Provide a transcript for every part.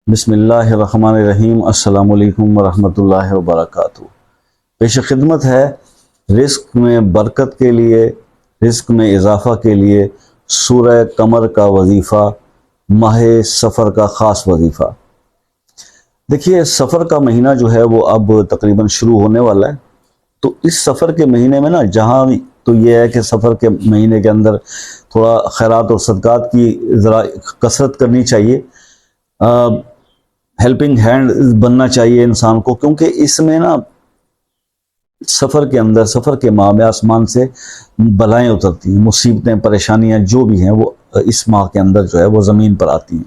बिस्मिल्लाहिर्रहमानिर्रहीम। अस्सलामुअलैकुम वरहमतुल्लाहि वबरकातुहू। पेश खिदमत है रिस्क में बरकत के लिए, रिस्क में इजाफ़ा के लिए सूरह कमर का वजीफ़ा, माह सफ़र का ख़ास वजीफ़ा। देखिए, सफ़र का महीना जो है वो अब तकरीबन शुरू होने वाला है। तो इस सफ़र के महीने में ना, जहाँ तो ये है कि सफ़र के महीने के अंदर थोड़ा खैरात और सदक़ात की ज़रा कसरत करनी चाहिए। हेल्पिंग हैंड बनना चाहिए इंसान को, क्योंकि इसमें ना सफ़र के अंदर, सफ़र के माह में आसमान से बलाएं उतरती हैं, मुसीबतें, परेशानियां जो भी हैं वो इस माह के अंदर जो है वो ज़मीन पर आती हैं।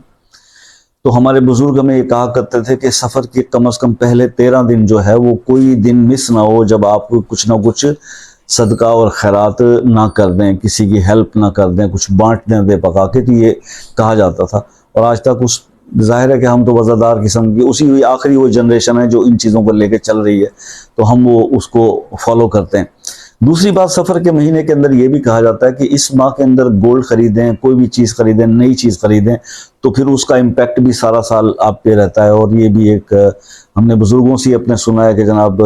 तो हमारे बुजुर्ग हमें ये कहा करते थे कि सफ़र के कम अज़ कम पहले 13 दिन जो है वो कोई दिन मिस ना हो जब आप कुछ ना कुछ सदका और खैरात ना कर दें, किसी की हेल्प ना कर दें, कुछ बांट दें दे पका के। तो ये कहा जाता था और आज तक उस जाहिर है कि हम तो वज़ादार किस्म की उसी हुई आखिरी वो जनरेशन है जो इन चीज़ों को लेके चल रही है, तो हम वो उसको फॉलो करते हैं। दूसरी बात, सफ़र के महीने के अंदर ये भी कहा जाता है कि इस माह के अंदर गोल्ड खरीदें, कोई भी चीज़ खरीदें, नई चीज़ खरीदें, तो फिर उसका इम्पैक्ट भी सारा साल आप पे रहता है। और ये भी एक हमने बुजुर्गों से अपने सुना है कि जनाब,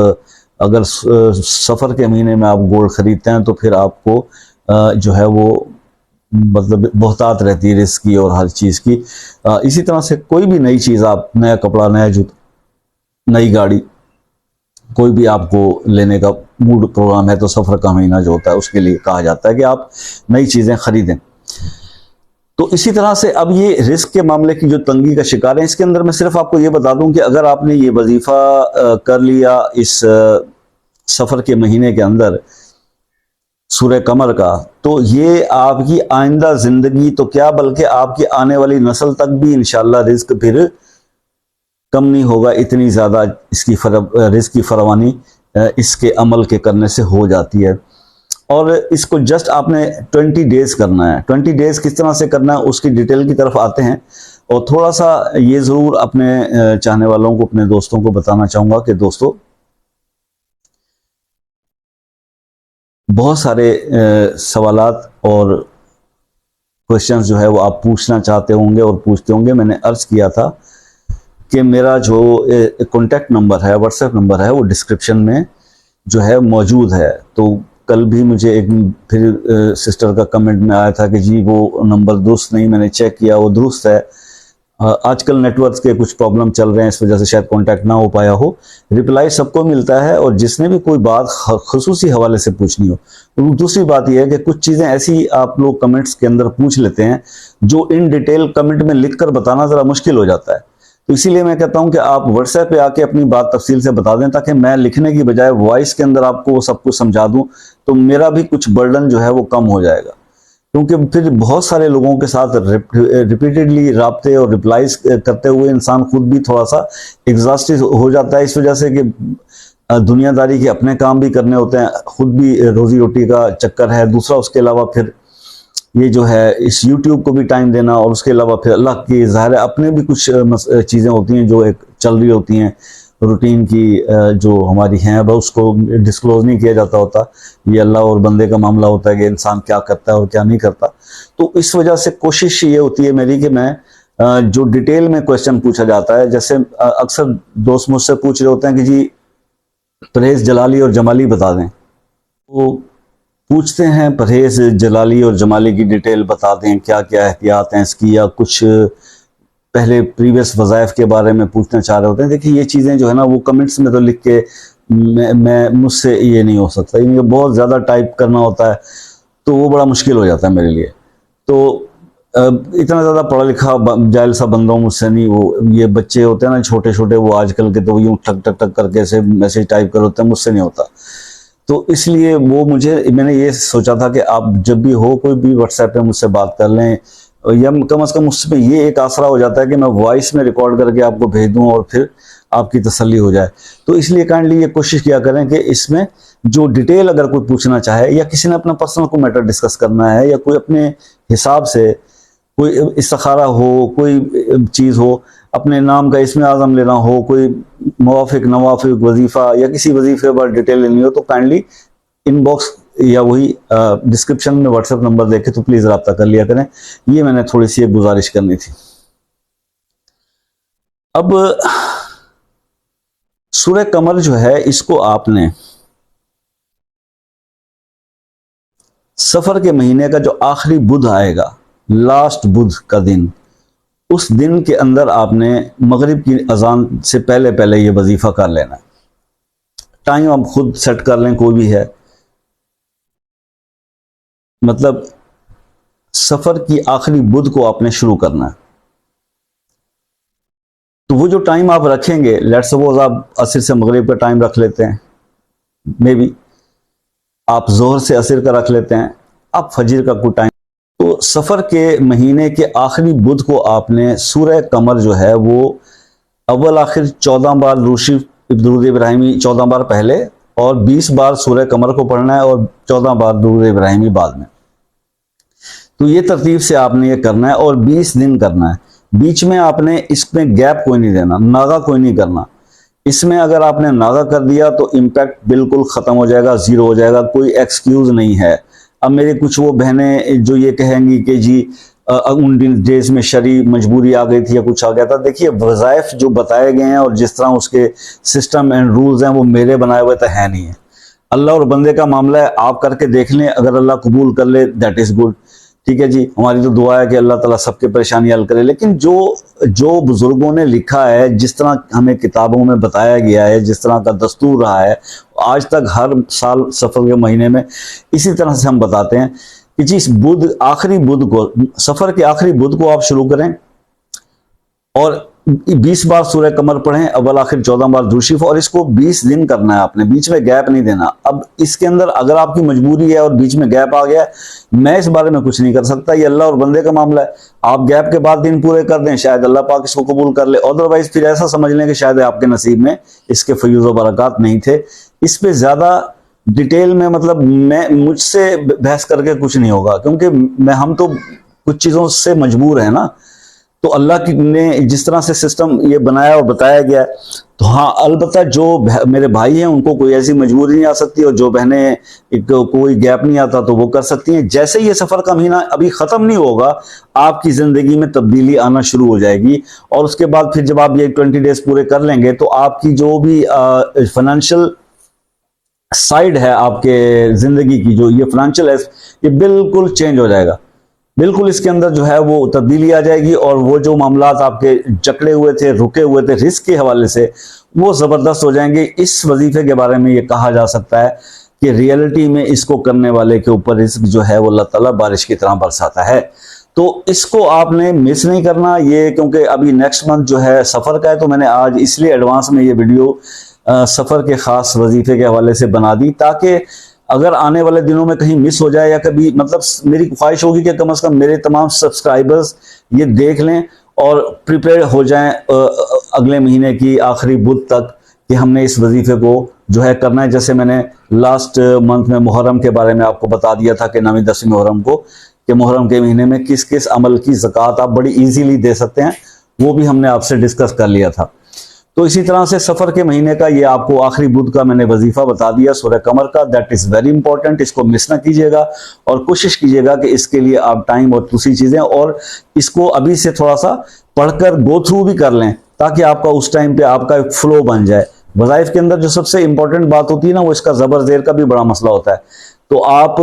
अगर सफ़र के महीने में आप गोल्ड खरीदते हैं तो फिर आपको जो है वो मतलब बहुतात रहती है रिस्क की और हर चीज़ की। इसी तरह से कोई भी नई चीज़, आप नया कपड़ा, नया जूता, नई गाड़ी, कोई भी आपको लेने का मूड प्रोग्राम है तो सफ़र का महीना जो होता है उसके लिए कहा जाता है कि आप नई चीज़ें खरीदें। तो इसी तरह से अब ये रिस्क के मामले की जो तंगी का शिकार है, इसके अंदर मैं सिर्फ आपको ये बता दूं कि अगर आपने ये वजीफ़ा कर लिया इस सफ़र के महीने के अंदर सूरह कमर का, तो ये आपकी आइंदा ज़िंदगी तो क्या बल्कि आपकी आने वाली नस्ल तक भी इंशाअल्लाह रिस्क फिर कम नहीं होगा। इतनी ज़्यादा इसकी रिस्क की फरवानी इसके अमल के करने से हो जाती है। और इसको जस्ट आपने 20 डेज़ करना है। 20 डेज़ किस तरह से करना है उसकी डिटेल की तरफ आते हैं। और थोड़ा सा ये ज़रूर अपने चाहने वालों को, अपने दोस्तों को बताना चाहूँगा कि दोस्तों, बहुत सारे सवालात और क्वेश्चंस जो है वो आप पूछना चाहते होंगे और पूछते होंगे। मैंने अर्ज़ किया था कि मेरा जो कॉन्टैक्ट नंबर है, व्हाट्सएप नंबर है, वो डिस्क्रिप्शन में जो है मौजूद है। तो कल भी मुझे एक फिर सिस्टर का कमेंट में आया था कि जी वो नंबर दुरुस्त नहीं, मैंने चेक किया वो दुरुस्त है। आजकल नेटवर्क के कुछ प्रॉब्लम चल रहे हैं, इस वजह से शायद कांटेक्ट ना हो पाया हो। रिप्लाई सबको मिलता है और जिसने भी कोई बात खुसूसी हवाले से पूछनी हो। तो दूसरी बात यह है कि कुछ चीज़ें ऐसी आप लोग कमेंट्स के अंदर पूछ लेते हैं जो इन डिटेल कमेंट में लिख कर बताना ज़रा मुश्किल हो जाता है। तो इसीलिए मैं कहता हूं कि आप व्हाट्सएप पे आके अपनी बात तफसील से बता दें, ताकि मैं लिखने की बजाय वॉइस के अंदर आपको सब कुछ समझा दूं, तो मेरा भी कुछ बर्डन जो है वो कम हो जाएगा। क्योंकि फिर बहुत सारे लोगों के साथ रिपीटेडली राब्ते और रिप्लाईज करते हुए इंसान खुद भी थोड़ा सा एग्जॉस्टेड हो जाता है, इस वजह से कि दुनियादारी के अपने काम भी करने होते हैं, खुद भी रोजी रोटी का चक्कर है, दूसरा उसके अलावा फिर ये जो है इस YouTube को भी टाइम देना, और उसके अलावा फिर अल्लाह की ज़ाहिर है अपने भी कुछ चीज़ें होती हैं जो एक चल रही होती हैं रूटीन की, जो हमारी हैं वह उसको डिस्क्लोज नहीं किया जाता होता। ये अल्लाह और बंदे का मामला होता है कि इंसान क्या करता है और क्या नहीं करता। तो इस वजह से कोशिश ये होती है मेरी कि मैं जो डिटेल में क्वेश्चन पूछा जाता है, जैसे अक्सर दोस्त मुझसे पूछ रहे होते हैं कि जी परहेज जलाली और जमाली बता दें, तो पूछते हैं परहेज जलाली और जमाली की डिटेल बता दें, क्या क्या एहतियात हैं इसकी, या कुछ पहले प्रीवियस वज़ाइफ के बारे में पूछना चाह रहे होते हैं। देखिए, ये चीज़ें जो है ना वो कमेंट्स में तो लिख के मैं मुझसे ये नहीं हो सकता, इनके बहुत ज़्यादा टाइप करना होता है, तो वो बड़ा मुश्किल हो जाता है मेरे लिए। तो इतना ज़्यादा पढ़ा लिखा जाहिल सा बंदा हूँ, मुझसे नहीं। वो ये बच्चे होते हैं ना छोटे छोटे, वो आजकल के, तो यूँ ठक ठक ठक करके ऐसे मैसेज टाइप कर होते हैं, मुझसे नहीं होता। तो इसलिए वो मैंने ये सोचा था कि आप जब भी हो कोई भी व्हाट्सएप पे मुझसे बात कर लें, या कम से कम उसमें ये एक आसरा हो जाता है कि मैं वॉइस में रिकॉर्ड करके आपको भेज दूं और फिर आपकी तसल्ली हो जाए। तो इसलिए काइंडली ये कोशिश किया करें कि इसमें जो डिटेल अगर कोई पूछना चाहे, या किसी ने अपना पर्सनल को मैटर डिस्कस करना है, या कोई अपने हिसाब से कोई इस्तिखारा हो, कोई चीज़ हो, अपने नाम का इसमें आज़म लेना हो, कोई मुवाफिक नवाफिक वजीफ़ा या किसी वजीफे पर डिटेल लेनी हो, तो काइंडली इनबॉक्स या वही डिस्क्रिप्शन में व्हाट्सएप नंबर देखे तो प्लीज़ रब्ता कर लिया करें। ये मैंने थोड़ी सी एक गुजारिश करनी थी। अब सूरह कमर जो है इसको आपने सफर के महीने का जो आखिरी बुध आएगा, लास्ट बुध का दिन, उस दिन के अंदर आपने मगरिब की अजान से पहले पहले ये वजीफा कर लेना। टाइम आप खुद सेट कर लें, कोई भी है, मतलब सफर की आखिरी बुध को आपने शुरू करना है। तो वो जो टाइम आप रखेंगे, लेट सपोज आप असर से मगरिब का टाइम रख लेते हैं, मे बी आप जोहर से असर का रख लेते हैं, आप फजर का कोई टाइम। तो सफर के महीने के आखिरी बुध को आपने सूरह कमर जो है वो अव्वल आखिर 14 बार दुरूद इब्राहिमी 14 बार पहले और 20 बार सूरह कमर को पढ़ना है और 14 बार दुरूद इब्राहिमी बाद में। तो ये तरतीब से आपने ये करना है और 20 दिन करना है। बीच में आपने इसमें गैप कोई नहीं देना, नागा कोई नहीं करना। इसमें अगर आपने नागा कर दिया तो इम्पैक्ट बिल्कुल खत्म हो जाएगा, जीरो हो जाएगा, कोई एक्सक्यूज नहीं है। अब मेरे कुछ वो बहनें जो ये कहेंगी कि जी उन डेज में शरी मजबूरी आ गई थी या कुछ आ गया था, देखिए वज़ाइफ जो बताए गए हैं और जिस तरह उसके सिस्टम एंड रूल्स हैं वो मेरे बनाए हुए तो है नहीं है। अल्लाह और बंदे का मामला है, आप करके देख लें, अगर अल्लाह कबूल कर ले दैट इज़ गुड, ठीक है जी। हमारी तो दुआ है कि अल्लाह ताला सबके परेशानी हल करे। लेकिन जो बुजुर्गों ने लिखा है, जिस तरह हमें किताबों में बताया गया है, जिस तरह का दस्तूर रहा है, आज तक हर साल सफर के महीने में इसी तरह से हम बताते हैं कि जी इस बुध आखिरी बुध को, सफर के आखिरी बुध को आप शुरू करें और 20 बार सूरह कमर पढ़ें, अव्वल आखिर 14 बार दुरूद शरीफ, और इसको 20 दिन करना है आपने, बीच में गैप नहीं देना। अब इसके अंदर अगर आपकी मजबूरी है और बीच में गैप आ गया, मैं इस बारे में कुछ नहीं कर सकता, ये अल्लाह और बंदे का मामला है। आप गैप के बाद दिन पूरे कर दें, शायद अल्लाह पाक इसको कबूल कर ले, अदरवाइज फिर ऐसा समझ लें कि शायद आपके नसीब में इसके फयूज़ व बरक़ात नहीं थे। इस पे ज्यादा डिटेल में मतलब मैं मुझसे बहस करके कुछ नहीं होगा, क्योंकि हम तो कुछ चीजों से मजबूर है ना। तो अल्लाह ने जिस तरह से सिस्टम ये बनाया और बताया गया है, तो हाँ अलबत्ता जो मेरे भाई हैं उनको कोई ऐसी मजबूरी नहीं आ सकती, और जो बहनें कोई गैप नहीं आता तो वो कर सकती हैं। जैसे ही ये सफर का महीना अभी खत्म नहीं होगा, आपकी जिंदगी में तब्दीली आना शुरू हो जाएगी, और उसके बाद फिर जब आप ये 20 डेज पूरे कर लेंगे तो आपकी जो भी फाइनेंशियल साइड है आपके जिंदगी की, जो ये फाइनेंशियल है, ये बिल्कुल चेंज हो जाएगा। बिल्कुल इसके अंदर जो है वो तब्दीली आ जाएगी, और वो जो मामलात आपके जकड़े हुए थे, रुके हुए थे रिस्क के हवाले से, वो जबरदस्त हो जाएंगे। इस वजीफे के बारे में ये कहा जा सकता है कि रियलिटी में इसको करने वाले के ऊपर रिस्क जो है वो अल्लाह ताला बारिश की तरह बरसाता है। तो इसको आपने मिस नहीं करना ये, क्योंकि अभी नेक्स्ट मंथ जो है सफर का है, तो मैंने आज इसलिए एडवांस में ये वीडियो सफर के खास वजीफे के हवाले से बना दी, ताकि अगर आने वाले दिनों में कहीं मिस हो जाए या कभी, मतलब मेरी ख्वाहिश होगी कि कम से कम मेरे तमाम सब्सक्राइबर्स ये देख लें और प्रिपेयर हो जाएं अगले महीने की आखिरी बुध तक कि हमने इस वजीफे को जो है करना है। जैसे मैंने लास्ट मंथ में मुहर्रम के बारे में आपको बता दिया था कि 9-10 मुहर्रम को, कि मुहर्रम के महीने में किस किस अमल की ज़कात आप बड़ी इजीली दे सकते हैं, वो भी हमने आपसे डिस्कस कर लिया था। तो इसी तरह से सफर के महीने का ये आपको आखिरी बुध का मैंने वजीफा बता दिया सूरह कमर का, दैट इज वेरी इंपॉर्टेंट। इसको मिस ना कीजिएगा और कोशिश कीजिएगा कि इसके लिए आप टाइम और दूसरी चीजें, और इसको अभी से थोड़ा सा पढ़कर गो थ्रू भी कर लें, ताकि आपका उस टाइम पे आपका एक फ्लो बन जाए। वज़ाइफ के अंदर जो सबसे इंपॉर्टेंट बात होती है ना, वो इसका ज़बर ज़ेर का भी बड़ा मसला होता है। तो आप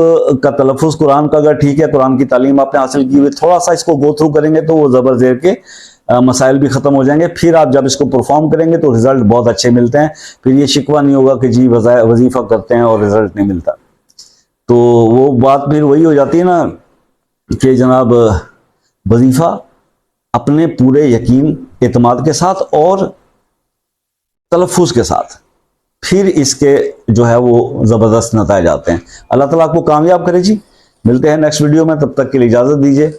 का तलफ़ुज़ कुरान का अगर ठीक है, कुरान की तालीम आपने हासिल की हुई, थोड़ा सा इसको गो थ्रू करेंगे तो वो ज़बर ज़ेर के मसाइल भी ख़त्म हो जाएंगे। फिर आप जब इसको परफॉर्म करेंगे तो रिजल्ट बहुत अच्छे मिलते हैं। फिर ये शिकवा नहीं होगा कि जी वजीफ़ा करते हैं और रिजल्ट नहीं मिलता। तो वो बात फिर वही हो जाती है ना कि जनाब वजीफ़ा अपने पूरे यकीन एतमाद के साथ और तलफ़ुज़ के साथ, फिर इसके जो है वो ज़बरदस्त नताइज आते हैं। अल्लाह ताला आपको कामयाब करे जी। मिलते हैं नेक्स्ट वीडियो में, तब तक के लिए इजाज़त दीजिए।